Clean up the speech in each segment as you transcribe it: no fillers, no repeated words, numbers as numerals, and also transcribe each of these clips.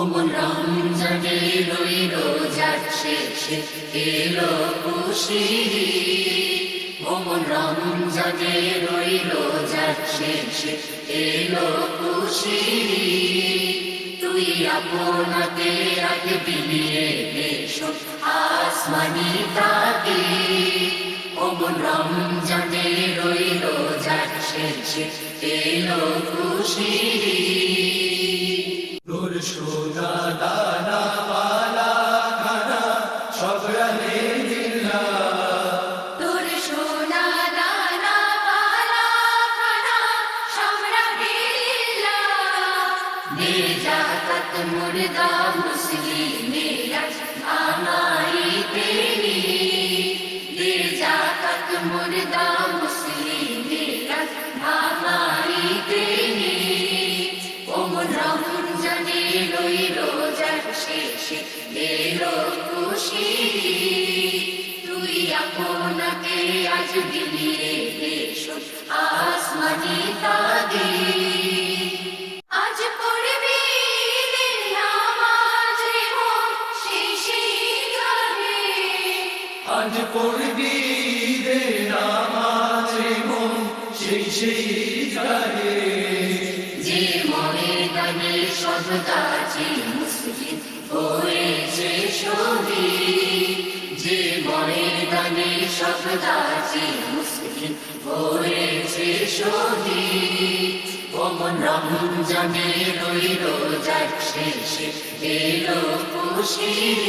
অমন রমজানের ওই রোজার শেষে এলো খুশির অমন রমজানের ওই রোজার শেষে এলো খুশির তুই আপনাকে আগ বিলিয়ে এসো আসমানি তাকে অমন রমজানের ওই রোজার শেষে এলো খুশির তোর সোনা দানা পালা খানা সব আলহামদুলিল্লাহ তোর সোনা দানা পালা খানা সব আলহামদুলিল্লাহ দে জাকাত মুর্দা মুসলিমেরা আমাইতে নি দে জাকাত মুর্দা মুসলিমেরা আমাইতে নি ওমন রমজানের ওই রোজার শেষে এলো খুশির তুই আপনাকে আজ বিলিয়ে এসো আসমানি তাগে আজ পড়বি ঈদের নামাজ রে মন শেষে গাহে আজ পড়বি ঈদের নামাজ রে মন সেই গাহে যে ময়দানে সবদাজি মুসলিম হয়েছে শহীদ যে ময়দানে সবদাজি মুসলিম হয়েছে শহীদ অমন রমজানের ওই রোজার শেষে এলো খুশির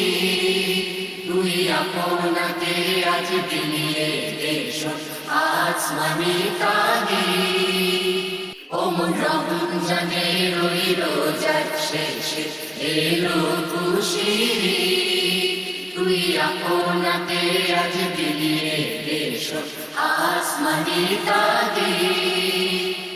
তুই আপনাকে আজ বিলিয়ে এসো আসমানি তাগে অমন রমজানের ওই রোজার শেষে এলো খুশির তুই আপনাকে আজ বিলিয়ে এসো আসমানি তাগে